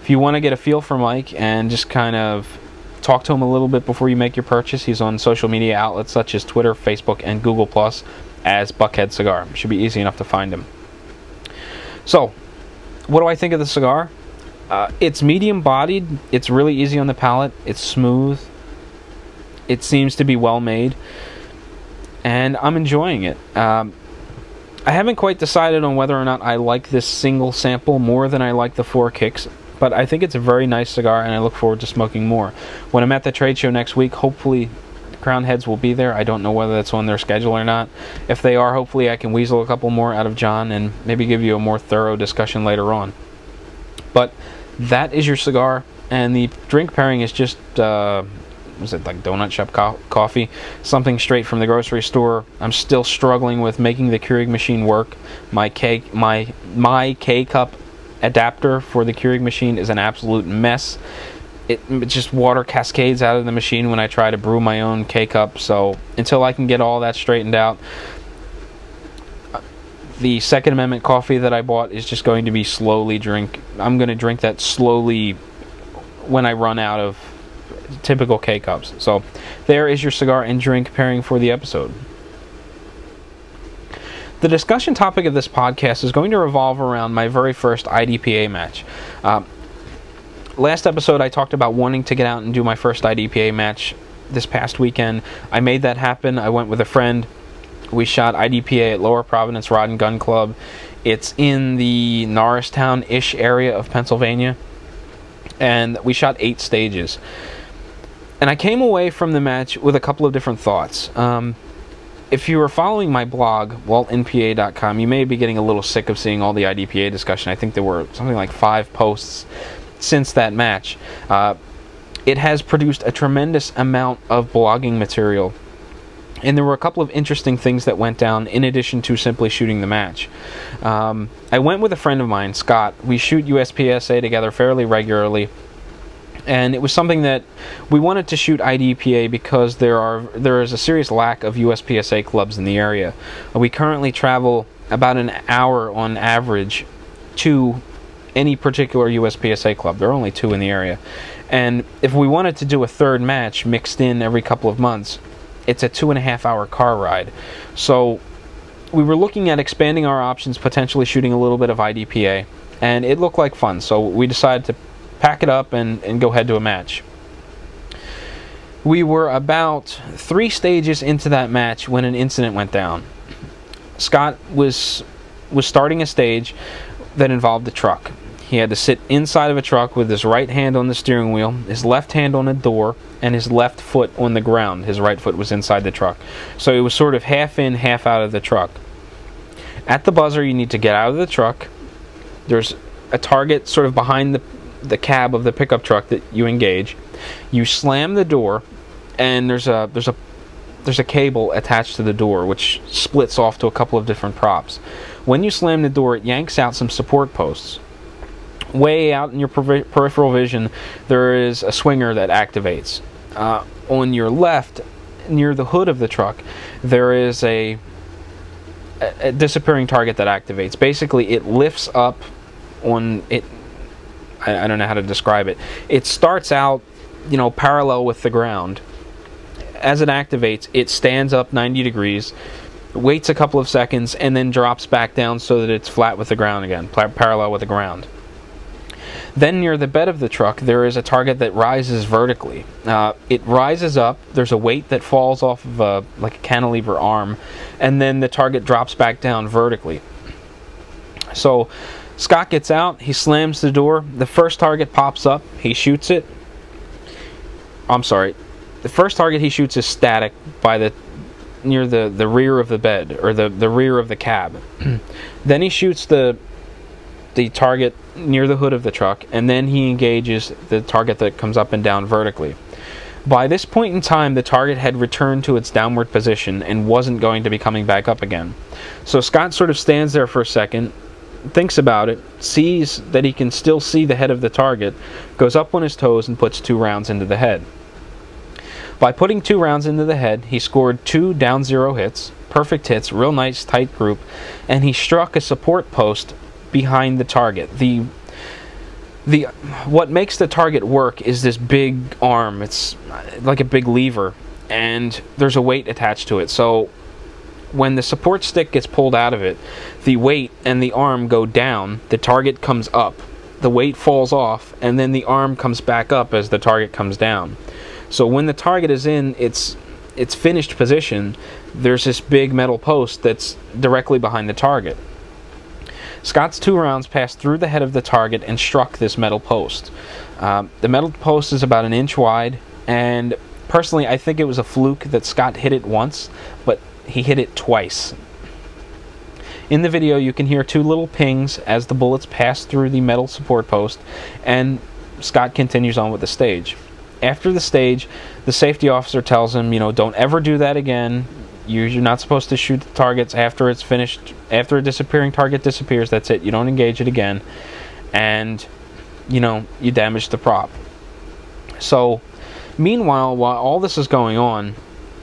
If you want to get a feel for Mike and just kind of talk to him a little bit before you make your purchase, he's on social media outlets such as Twitter, Facebook, and Google Plus as Buckhead Cigar. Should be easy enough to find him. So, what do I think of the cigar? It's medium bodied. It's really easy on the palate. It's smooth. It seems to be well made, and I'm enjoying it. I haven't quite decided on whether or not I like this single sample more than I like the 4 kicks. But I think it's a very nice cigar, and I look forward to smoking more. When I'm at the trade show next week, hopefully Crown Heads will be there. I don't know whether that's on their schedule or not. If they are, hopefully I can weasel a couple more out of John and maybe give you a more thorough discussion later on. But that is your cigar, and the drink pairing is just, was it like donut shop coffee? Something straight from the grocery store. I'm still struggling with making the Keurig machine work. My K-cup adapter for the Keurig machine is an absolute mess. It just water cascades out of the machine when I try to brew my own K-cup. So until I can get all that straightened out, the Second Amendment coffee that I bought is just going to be I'm going to drink that slowly when I run out of typical K-cups. So there is your cigar and drink pairing for the episode. The discussion topic of this podcast is going to revolve around my very first IDPA match. Last episode I talked about wanting to get out and do my first IDPA match this past weekend. I made that happen. I went with a friend. We shot IDPA at Lower Providence Rod and Gun Club. It's in the Norristown-ish area of Pennsylvania. And we shot 8 stages. And I came away from the match with a couple of different thoughts. If you were following my blog, waltinpa.com, you may be getting a little sick of seeing all the IDPA discussion. I think there were something like 5 posts since that match. It has produced a tremendous amount of blogging material, and there were a couple of interesting things that went down in addition to simply shooting the match. I went with a friend of mine, Scott. We shoot USPSA together fairly regularly. And it was something that we wanted to shoot IDPA because there is a serious lack of USPSA clubs in the area. We currently travel about an hour on average to any particular USPSA club. There are only 2 in the area. And if we wanted to do a third match mixed in every couple of months, it's a 2.5-hour car ride. So we were looking at expanding our options, potentially shooting a little bit of IDPA, and it looked like fun. So we decided to pack it up and go head to a match. We were about 3 stages into that match when an incident went down. Scott was starting a stage that involved a truck. He had to sit inside of a truck with his right hand on the steering wheel, his left hand on a door, and his left foot on the ground. His right foot was inside the truck. So it was sort of half in, half out of the truck. At the buzzer, you need to get out of the truck. There's a target sort of behind the cab of the pickup truck that you engage. You slam the door, and there's a cable attached to the door which splits off to a couple of different props. When you slam the door, it yanks out some support posts. Way out in your peripheral vision, there is a swinger that activates. On your left, near the hood of the truck, there is a disappearing target that activates. Basically, it lifts up on it. I don't know how to describe it. It starts out, parallel with the ground. As it activates, it stands up 90 degrees, waits a couple of seconds, and then drops back down so that it's flat with the ground again, parallel with the ground. Then near the bed of the truck, there is a target that rises vertically. It rises up, there's a weight that falls off of like a cantilever arm, and then the target drops back down vertically. So Scott gets out, he slams the door, the first target pops up, he shoots it. I'm sorry, the first target he shoots is static by near the rear of the bed, or the rear of the cab. Then he shoots the target near the hood of the truck, and then he engages the target that comes up and down vertically. By this point in time, the target had returned to its downward position and wasn't going to be coming back up again. So Scott sort of stands there for a second, thinks about it, sees that he can still see the head of the target, goes up on his toes and puts 2 rounds into the head. By putting 2 rounds into the head, he scored 2 down 0 hits, perfect hits, real nice tight group, and he struck a support post behind the target. What makes the target work is this big arm. It's like a big lever, and there's a weight attached to it. So when the support stick gets pulled out of it, the weight and the arm go down, the target comes up, the weight falls off, and then the arm comes back up as the target comes down. So when the target is in its finished position, there's this big metal post that's directly behind the target. Scott's 2 rounds passed through the head of the target and struck this metal post. The metal post is about 1 inch wide, and personally I think it was a fluke that Scott hit it once, but he hit it twice. In the video you can hear 2 little pings as the bullets pass through the metal support post, and Scott continues on with the stage. After the stage, the safety officer tells him, you know, don't ever do that again. You're not supposed to shoot the targets after it's finished. After a disappearing target disappears, that's it. You don't engage it again. And, you know, you damage the prop. So, meanwhile, while all this is going on,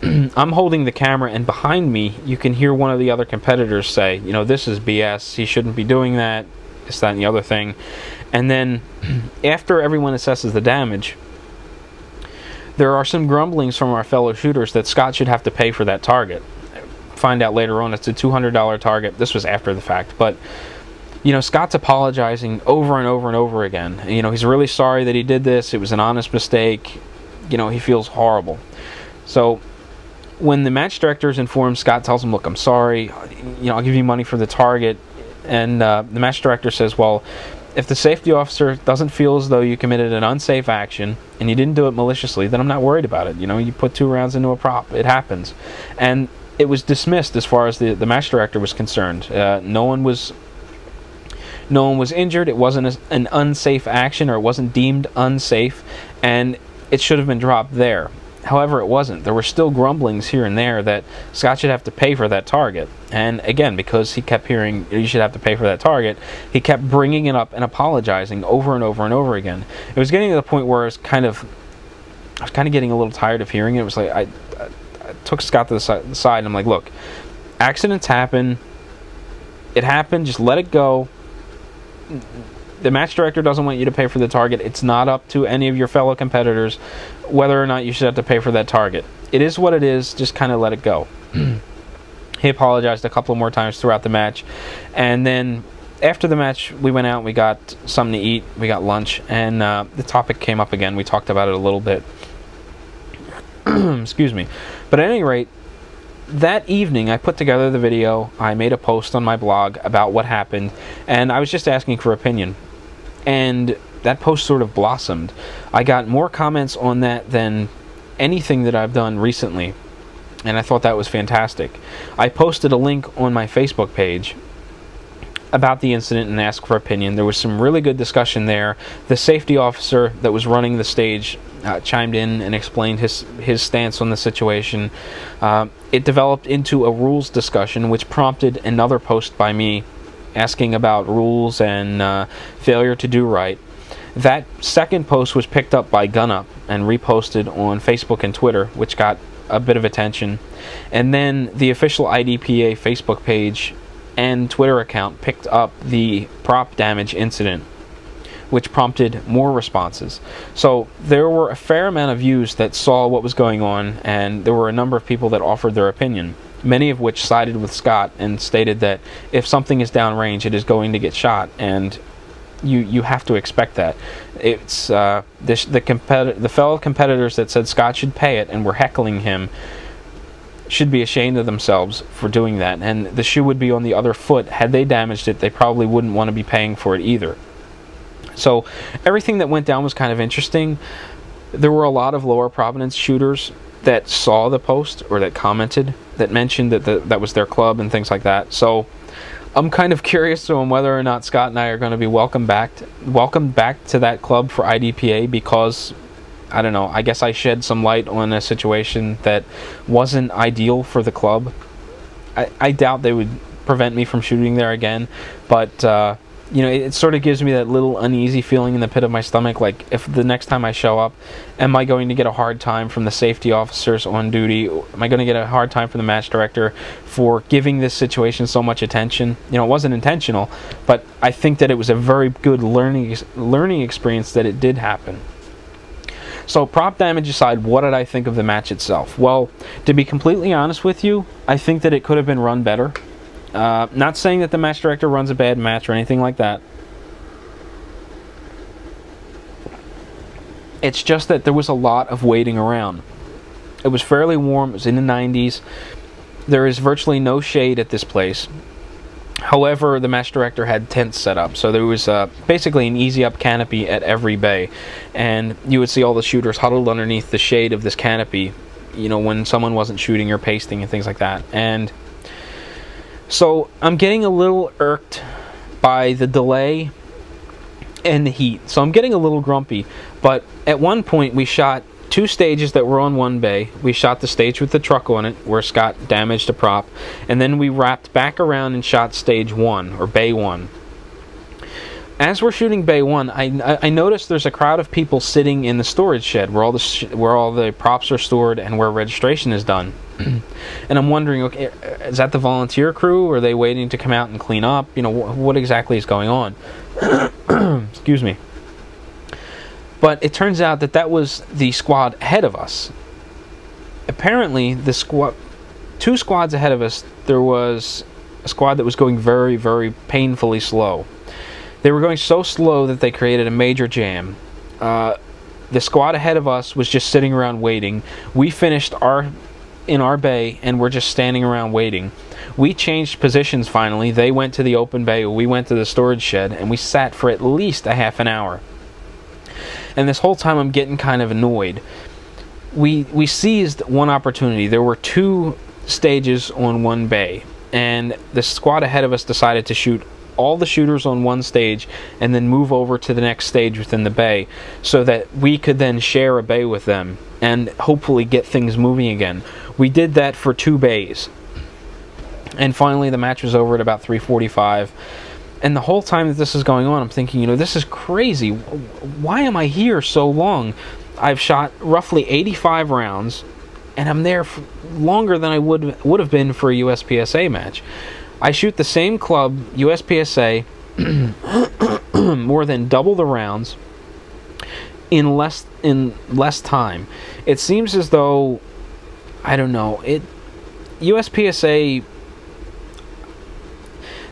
I'm holding the camera, and behind me, you can hear one of the other competitors say, you know, this is BS. He shouldn't be doing that. This, that, and the other thing. And then, after everyone assesses the damage, there are some grumblings from our fellow shooters that Scott should have to pay for that target. Find out later on it's a $200 target. This was after the fact, but you know, Scott's apologizing over and over and over again. You know, he's really sorry that he did this. It was an honest mistake. You know, he feels horrible. So when the match director is informed, Scott tells him, look, I'm sorry. You know, I'll give you money for the target. And the match director says, well, if the safety officer doesn't feel as though you committed an unsafe action and you didn't do it maliciously, then I'm not worried about it. You know, you put 2 rounds into a prop. It happens. And it was dismissed as far as the match director was concerned. No one was injured. It wasn't an unsafe action, or it wasn't deemed unsafe, and it should have been dropped there. However, it wasn't. There were still grumblings here and there that Scott should have to pay for that target. And again, because he kept hearing, you should have to pay for that target, he kept bringing it up and apologizing over and over and over again. It was getting to the point where I was kind of getting a little tired of hearing it. It was like, I took Scott to the side and I'm like, look, accidents happen. It happened. Just let it go. The match director doesn't want you to pay for the target. It's not up to any of your fellow competitors whether or not you should have to pay for that target. It is what it is. Just kind of let it go. He apologized a couple more times throughout the match. And then after the match, we went out and we got something to eat. We got lunch. And the topic came up again. We talked about it a little bit. Excuse me. But at any rate, that evening I put together the video. I made a post on my blog about what happened. And I was just asking for opinion. And that post sort of blossomed. I got more comments on that than anything that I've done recently, and I thought that was fantastic. I posted a link on my Facebook page about the incident and asked for opinion. There was some really good discussion there. The safety officer that was running the stage chimed in and explained his stance on the situation. It developed into a rules discussion, which prompted another post by me asking about rules and failure to do right. That second post was picked up by Gun Up and reposted on Facebook and Twitter, which got a bit of attention. And then the official IDPA Facebook page and Twitter account picked up the prop damage incident, which prompted more responses. So there were a fair amount of views that saw what was going on, and there were a number of people that offered their opinion, many of which sided with Scott and stated that if something is downrange, it is going to get shot, and you have to expect that. It's the fellow competitors that said Scott should pay it and were heckling him should be ashamed of themselves for doing that, and the shoe would be on the other foot. Had they damaged it, they probably wouldn't want to be paying for it either. So everything that went down was kind of interesting. There were a lot of lower provenance shooters that saw the post or that commented, that mentioned that that was their club and things like that. So I'm kind of curious on whether or not Scott and I are going to be welcomed back to that club for IDPA, because I don't know, I guess I shed some light on a situation that wasn't ideal for the club. I doubt they would prevent me from shooting there again, but you know, it sort of gives me that little uneasy feeling in the pit of my stomach, like if the next time I show up, am I going to get a hard time from the safety officers on duty? Am I going to get a hard time from the match director for giving this situation so much attention? You know, it wasn't intentional, but I think that it was a very good learning experience that it did happen. So prop damage aside, what did I think of the match itself? Well, to be completely honest with you, I think that it could have been run better. Not saying that the match director runs a bad match or anything like that. It's just that there was a lot of waiting around. It was fairly warm. It was in the 90s. There is virtually no shade at this place. However, the match director had tents set up, so there was basically an easy-up canopy at every bay, and you would see all the shooters huddled underneath the shade of this canopy, you know, when someone wasn't shooting or pasting and things like that. And so I'm getting a little irked by the delay and the heat. So I'm getting a little grumpy. But at one point we shot 2 stages that were on one bay. We shot the stage with the truck on it where Scott damaged a prop. And then we wrapped back around and shot stage 1, or bay 1. As we're shooting bay 1, I noticed there's a crowd of people sitting in the storage shed where all the props are stored and where registration is done. And I'm wondering, okay, is that the volunteer crew? Or are they waiting to come out and clean up? You know, what exactly is going on? Excuse me. But it turns out that that was the squad ahead of us. Apparently, the 2 squads ahead of us, there was a squad that was going very, very painfully slow. They were going so slow that they created a major jam. The squad ahead of us was just sitting around waiting. We finished in our bay and we're just standing around waiting. We changed positions finally. They went to the open bay, we went to the storage shed, and we sat for at least a half an hour. And this whole time I'm getting kind of annoyed. We seized one opportunity. There were 2 stages on one bay, and the squad ahead of us decided to shoot all the shooters on one stage and then move over to the next stage within the bay so that we could then share a bay with them and hopefully get things moving again. We did that for 2 bays. And finally the match was over at about 3:45. And the whole time that this is going on, I'm thinking, you know, this is crazy. Why am I here so long? I've shot roughly 85 rounds, and I'm there for longer than I would have been for a USPSA match. I shoot the same club, USPSA, more than double the rounds in less time. It seems as though, I don't know, USPSA,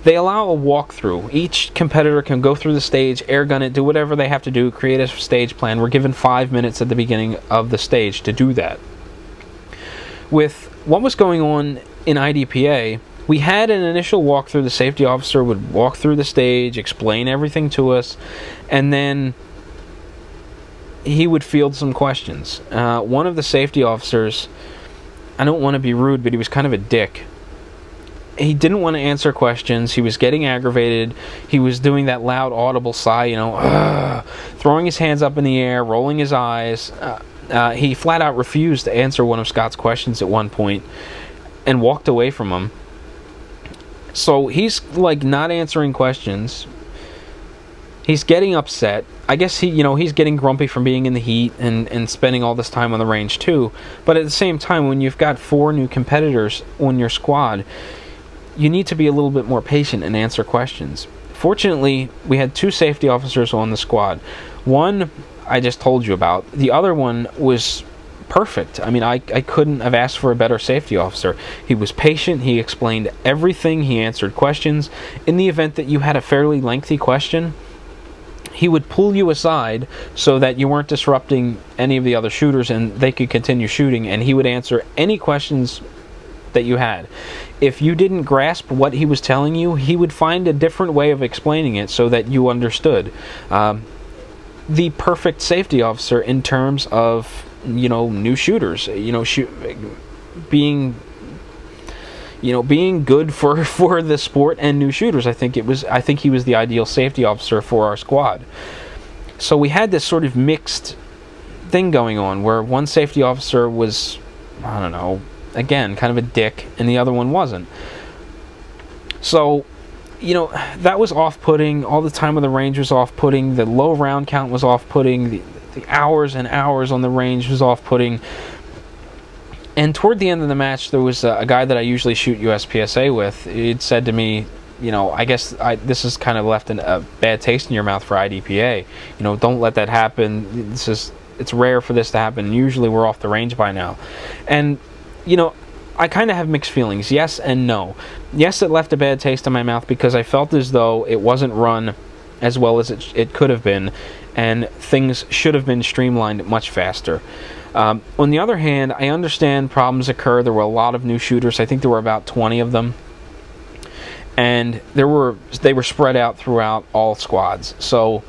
they allow a walkthrough. Each competitor can go through the stage, airgun it, do whatever they have to do, create a stage plan. We're given 5 minutes at the beginning of the stage to do that. With what was going on in IDPA, we had an initial walkthrough. The safety officer would walk through the stage, explain everything to us, and then he would field some questions. One of the safety officers, I don't want to be rude, but he was kind of a dick. He didn't want to answer questions. He was getting aggravated. He was doing that loud audible sigh, you know, throwing his hands up in the air, rolling his eyes. He flat out refused to answer one of Scott's questions at one point and walked away from him. So he's like not answering questions. He's getting upset. I guess he's getting grumpy from being in the heat and spending all this time on the range too. But at the same time, when you've got 4 new competitors on your squad, you need to be a little bit more patient and answer questions. Fortunately, we had 2 safety officers on the squad. One I just told you about. The other one was perfect. I mean, I couldn't have asked for a better safety officer. He was patient. He explained everything. He answered questions. In the event that you had a fairly lengthy question, he would pull you aside so that you weren't disrupting any of the other shooters and they could continue shooting, and he would answer any questions that you had. If you didn't grasp what he was telling you, he would find a different way of explaining it so that you understood. The perfect safety officer in terms of, new shooters, being good for the sport and new shooters. I think he was the ideal safety officer for our squad. So we had this sort of mixed thing going on where one safety officer was, I don't know, again, kind of a dick, and the other one wasn't. So, you know, that was off-putting. All the time on the range was off-putting. The low round count was off-putting. The hours and hours on the range was off-putting. And toward the end of the match, there was a guy that I usually shoot USPSA with. He'd said to me, you know, I guess this has kind of left a bad taste in your mouth for IDPA. You know, don't let that happen. It's rare for this to happen. Usually we're off the range by now. And, you know, I kind of have mixed feelings. Yes and no. Yes, it left a bad taste in my mouth because I felt as though it wasn't run as well as it could have been, and things should have been streamlined much faster. On the other hand, I understand problems occur. There were a lot of new shooters. I think there were about 20 of them. And they were spread out throughout all squads. So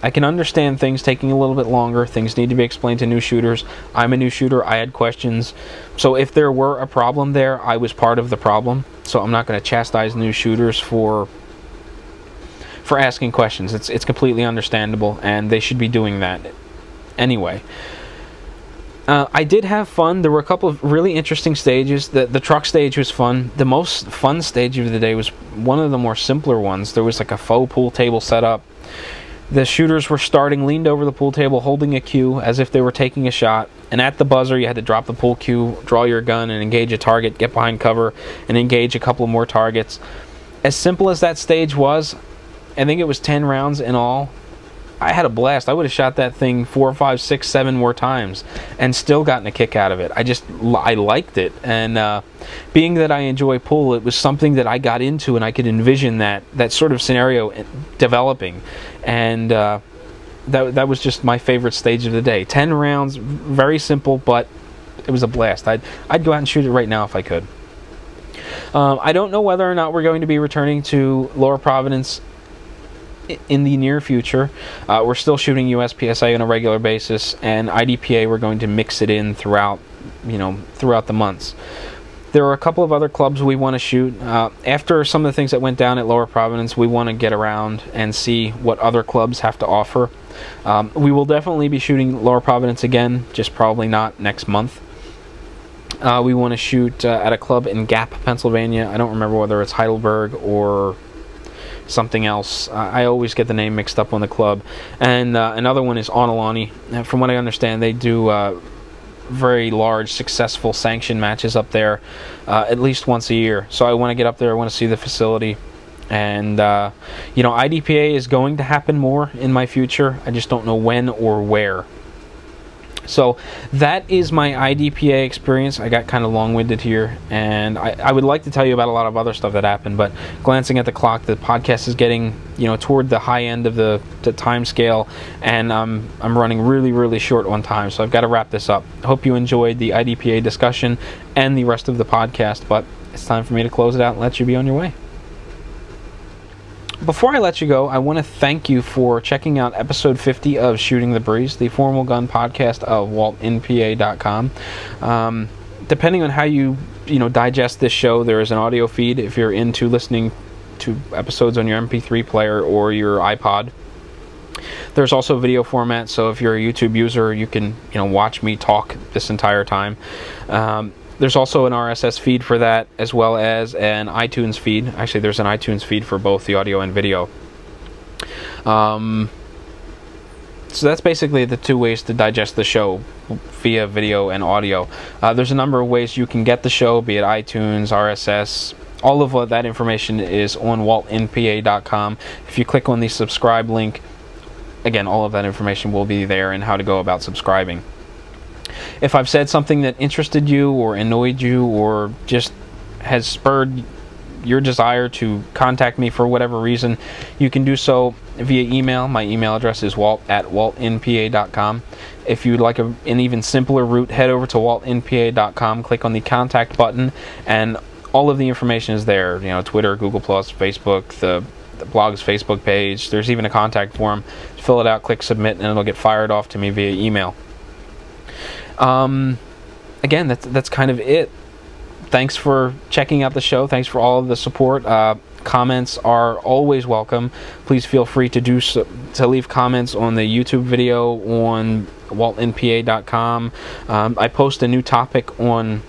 I can understand things taking a little bit longer. Things need to be explained to new shooters. I'm a new shooter. I had questions. So if there were a problem there, I was part of the problem. So I'm not going to chastise new shooters for asking questions. It's completely understandable, and they should be doing that anyway. I did have fun. There were a couple of really interesting stages. The truck stage was fun. The most fun stage of the day was one of the more simpler ones. There was like a faux pool table set up. The shooters were starting leaned over the pool table, holding a cue as if they were taking a shot. And at the buzzer, you had to drop the pool cue, draw your gun, and engage a target, get behind cover, and engage a couple more targets. As simple as that stage was, I think it was 10 rounds in all. I had a blast. I would have shot that thing 4, 5, 6, 7 more times and still gotten a kick out of it. I liked it. And being that I enjoy pool, it was something that I got into, and I could envision that sort of scenario developing. And that was just my favorite stage of the day. 10 rounds, very simple, but it was a blast. I'd go out and shoot it right now if I could. I don't know whether or not we're going to be returning to Lower Providence in the near future. We're still shooting USPSA on a regular basis, and IDPA we're going to mix it in throughout the months. There are a couple of other clubs we want to shoot. After some of the things that went down at Lower Providence, we want to get around and see what other clubs have to offer. We will definitely be shooting Lower Providence again, just probably not next month. We want to shoot at a club in Gap, Pennsylvania. I don't remember whether it's Heidelberg or something else. I always get the name mixed up on the club. And another one is Onalani. From what I understand, they do very large, successful sanction matches up there at least once a year. So I want to get up there. I want to see the facility. And, IDPA is going to happen more in my future. I just don't know when or where. So that is my IDPA experience. I got kind of long-winded here, and I would like to tell you about a lot of other stuff that happened, but glancing at the clock, the podcast is getting toward the high end of the time scale, and I'm running really, really short on time, so I've got to wrap this up. I hope you enjoyed the IDPA discussion and the rest of the podcast, but it's time for me to close it out and let you be on your way. Before I let you go, I want to thank you for checking out episode 50 of Shooting the Breeze, the formal gun podcast of waltinpa.com. Depending on how you digest this show, there is an audio feed if you're into listening to episodes on your MP3 player or your iPod. There's also video format, so if you're a YouTube user, you can watch me talk this entire time. There's also an RSS feed for that, as well as an iTunes feed. Actually, there's an iTunes feed for both the audio and video. So that's basically the two ways to digest the show, via video and audio. There's a number of ways you can get the show, be it iTunes, RSS. All of that information is on waltinpa.com. If you click on the subscribe link, again, all of that information will be there and how to go about subscribing. If I've said something that interested you or annoyed you or just has spurred your desire to contact me for whatever reason, you can do so via email. My email address is walt@waltinpa.com. If you'd like an even simpler route, head over to waltinpa.com, click on the contact button, and all of the information is there. Twitter, Google+, Facebook, the blog's Facebook page. There's even a contact form. Fill it out, click submit, and it'll get fired off to me via email. Again, that's kind of it. Thanks for checking out the show. Thanks for all of the support. A Comments are always welcome. Please feel free to leave comments on the YouTube video on waltinpa.com. I post a new topic on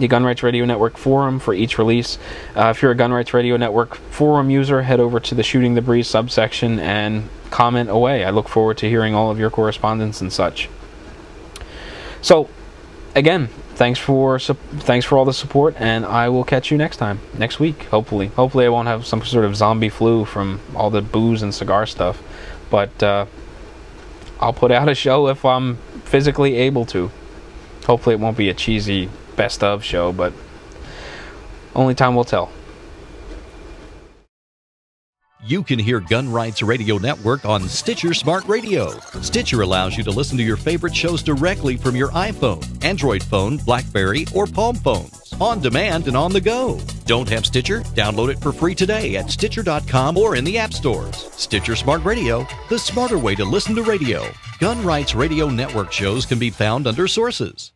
the Gun Rights Radio Network forum for each release. If you're a Gun Rights Radio Network forum user, head over to the Shooting the Breeze subsection and comment away. I look forward to hearing all of your correspondence and such. So, again, thanks for all the support, and I will catch you next week, hopefully. Hopefully I won't have some sort of zombie flu from all the booze and cigar stuff, but I'll put out a show if I'm physically able to. Hopefully it won't be a cheesy best of show, but only time will tell. You can hear Gun Rights Radio Network on Stitcher Smart Radio. Stitcher allows you to listen to your favorite shows directly from your iPhone, Android phone, BlackBerry, or Palm phones, on demand and on the go. Don't have Stitcher? Download it for free today at Stitcher.com or in the app stores. Stitcher Smart Radio, the smarter way to listen to radio. Gun Rights Radio Network shows can be found under Sources.